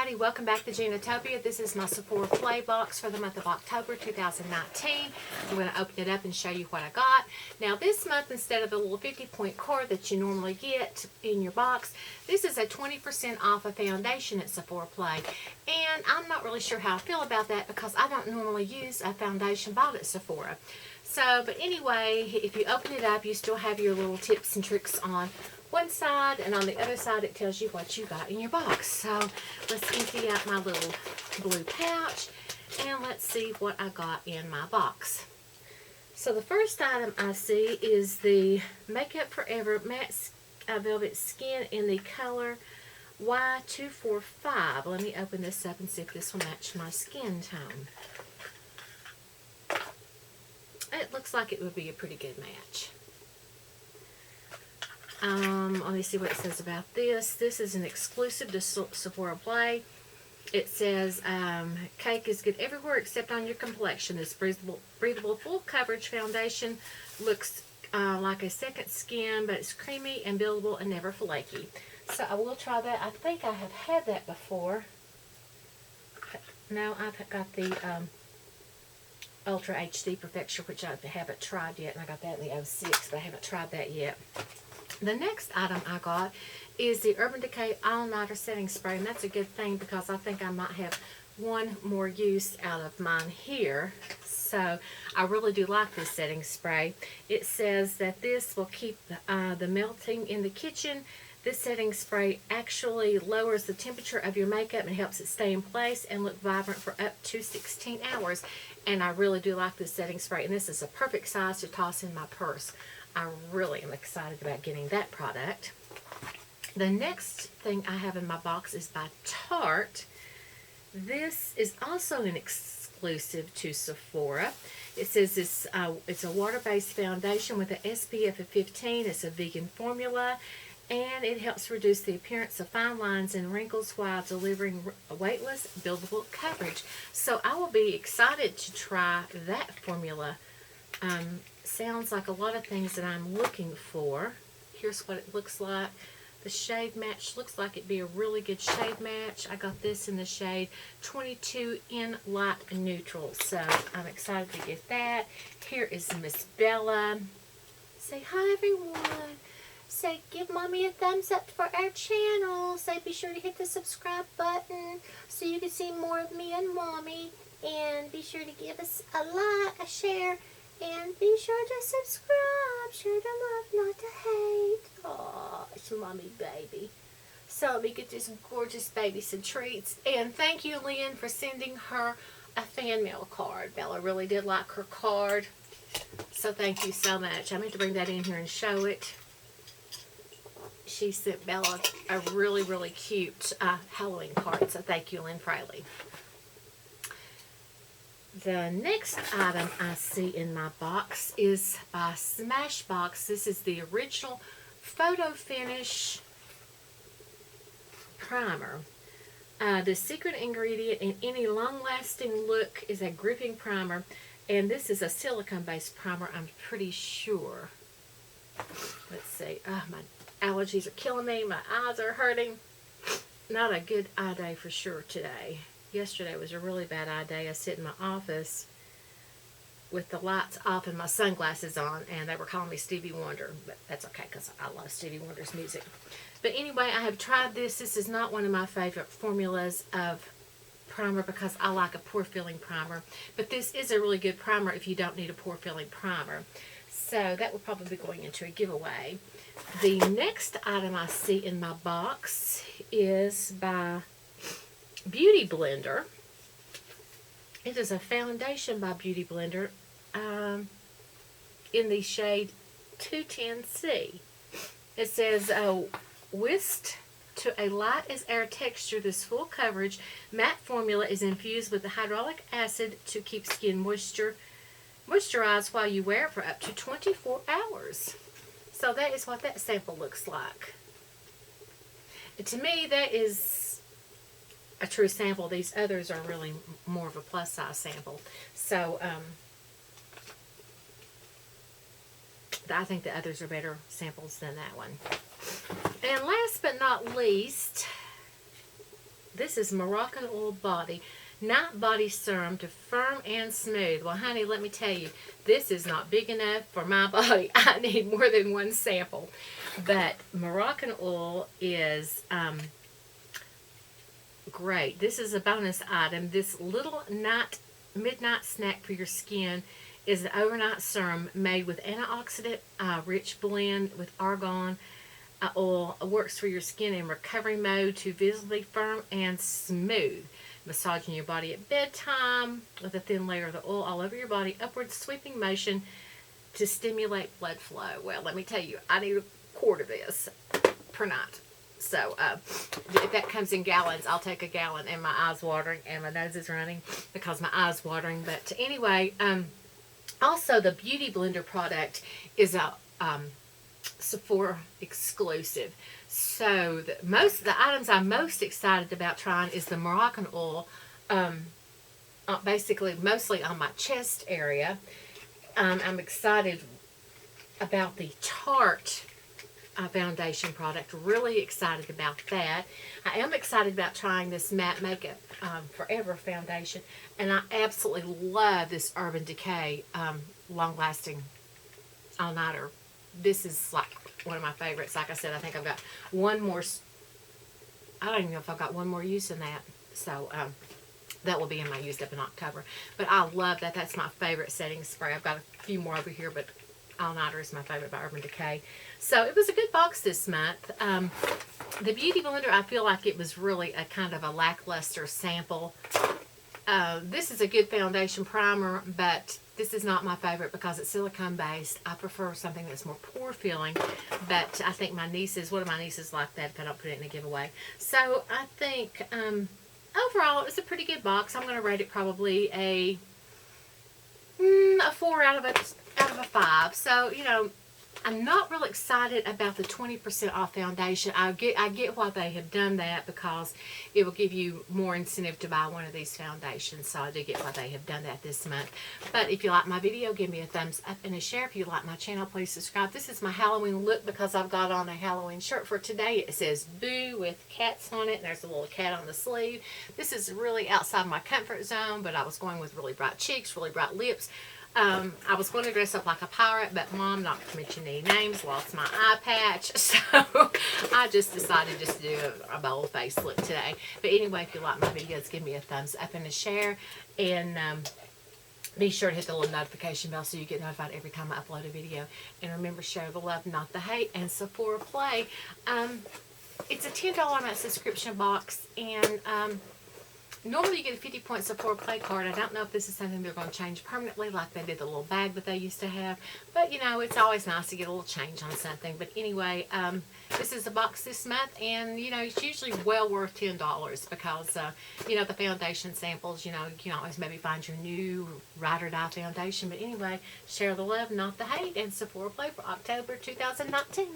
everybody, welcome back to Ginatopia. This is my Sephora Play box for the month of October 2019. I'm going to open it up and show you what I got. Now this month, instead of the little 50-point card that you normally get in your box, this is a 20% off a foundation at Sephora Play. And I'm not really sure how I feel about that because I don't normally use a foundation bought at Sephora. So, but anyway, if you open it up, you still have your little tips and tricks on one side, and on the other side it tells you what you got in your box. So let's empty out my little blue pouch and let's see what I got in my box. So the first item I see is the Makeup Forever Matte Velvet Skin in the color Y245. Let me open this up and see if this will match my skin tone. It looks like it would be a pretty good match. Let me see what it says about this. This is an exclusive to Sephora Play. It says, cake is good everywhere except on your complexion. This breathable full coverage foundation looks like a second skin, but it's creamy and buildable and never flaky. So I will try that. I think I have had that before. No, I've got the Ultra HD Perfection, which I haven't tried yet, and I got that in the 06, but I haven't tried that yet. The next item I got is the Urban Decay All Nighter Setting Spray, and that's a good thing because I think I might have one more use out of mine here. So I really do like this setting spray. It says that this will keep the melting in the kitchen. This setting spray actually lowers the temperature of your makeup and helps it stay in place and look vibrant for up to 16 hours. And I really do like this setting spray, and this is a perfect size to toss in my purse. I really am excited about getting that product. The next thing I have in my box is by Tarte. This is also an exclusive to Sephora. It says it's a water-based foundation with an SPF of 15. It's a vegan formula, and it helps reduce the appearance of fine lines and wrinkles while delivering weightless, buildable coverage. So I will be excited to try that formula. Sounds like a lot of things that I'm looking for. Here's what it looks like. The shade match looks like it'd be a really good shade match. I got this in the shade 22 in Light Neutral, so I'm excited to get that. Here is Miss Bella. Say hi, everyone. Say give Mommy a thumbs up for our channel. Say be sure to hit the subscribe button so you can see more of me and Mommy. And be sure to give us a like, a share, and be sure to subscribe. Sure to love, not to hate. Aw, it's Mommy baby. So let me get this gorgeous baby some treats. And thank you, Lynn, for sending her a fan mail card. Bella really did like her card. So thank you so much. I meant to bring that in here and show it. She sent Bella a really, really cute Halloween card. So thank you, Lynn Fraley. The next item I see in my box is by Smashbox. This is the original Photo Finish Primer. The secret ingredient in any long-lasting look is a gripping primer, and this is a silicone-based primer, I'm pretty sure. Let's see. My allergies are killing me. My eyes are hurting. Not a good eye day for sure today. Yesterday was a really bad eye day. I sit in my office with the lights off and my sunglasses on, and they were calling me Stevie Wonder, but that's okay because I love Stevie Wonder's music. But anyway, I have tried this. This is not one of my favorite formulas of primer because I like a pore-filling primer, but this is a really good primer if you don't need a pore-filling primer. So that will probably be going into a giveaway. The next item I see in my box is by Beauty Blender. It is a foundation by Beauty Blender in the shade 210C. It says, whisked to a light as air texture, this full coverage matte formula is infused with the hyaluronic acid to keep skin moisturized while you wear it for up to 24 hours. So that is what that sample looks like. And to me, that is a true sample. These others are really more of a plus size sample. So I think the others are better samples than that one. And last but not least, This is Moroccan Oil Body Night Body Serum to firm and smooth. Well, honey, let me tell you, this is not big enough for my body. I need more than one sample. But Moroccan oil is great. This is a bonus item. This little midnight snack for your skin is an overnight serum made with antioxidant rich blend with argan oil. Works for your skin in recovery mode to visibly firm and smooth. Massaging your body at bedtime with a thin layer of the oil all over your body. Upward sweeping motion to stimulate blood flow. Well, let me tell you, I need a quart of this per night. So if that comes in gallons, I'll take a gallon. And my eyes watering and my nose is running because my eyes watering. But anyway, also the Beauty Blender product is a Sephora exclusive. So most of the items I'm most excited about trying is the Moroccan oil, basically mostly on my chest area. I'm excited about the Tarte foundation product. Really excited about that. I am excited about trying this Matte Makeup Forever foundation, and I absolutely love this Urban Decay long lasting all nighter. This is like one of my favorites. Like I said, I think I've got one more. I don't even know if I've got one more use in that. So that will be in my used up in October. But I love that. That's my favorite setting spray. I've got a few more over here, but All Nighter is my favorite by Urban Decay. So it was a good box this month. The Beauty Blender, I feel like it was really a kind of a lackluster sample. This is a good foundation primer, but this is not my favorite because it's silicone based. I prefer something that's more pore feeling, but I think my nieces, one of my nieces like that if I don't put it in a giveaway. So I think overall it was a pretty good box. I'm going to rate it probably a 4 out of a 5. So, you know, I'm not really excited about the 20% off foundation. I get why they have done that because it will give you more incentive to buy one of these foundations. So I do get why they have done that this month. But if you like my video, give me a thumbs up and a share. If you like my channel, please subscribe. This is my Halloween look because I've got on a Halloween shirt for today. It says Boo with cats on it, and there's a little cat on the sleeve. This is really outside my comfort zone, but I was going with really bright cheeks, really bright lips. I was going to dress up like a pirate, but Mom, not to mention any names, lost my eye patch, so I just decided just to do a bold face look today. But anyway, if you like my videos, give me a thumbs up and a share, and be sure to hit the little notification bell so you get notified every time I upload a video. And remember, share the love, not the hate, and Sephora Play. It's a $10 a month subscription box, and normally you get a 50-point Sephora Play card. I don't know if this is something they're going to change permanently like they did the little bag that they used to have. But, you know, it's always nice to get a little change on something. But anyway, this is the box this month. And, you know, it's usually well worth $10 because, you know, the foundation samples, you know, you can always maybe find your new ride or die foundation. But anyway, share the love, not the hate. And Sephora Play for October 2019.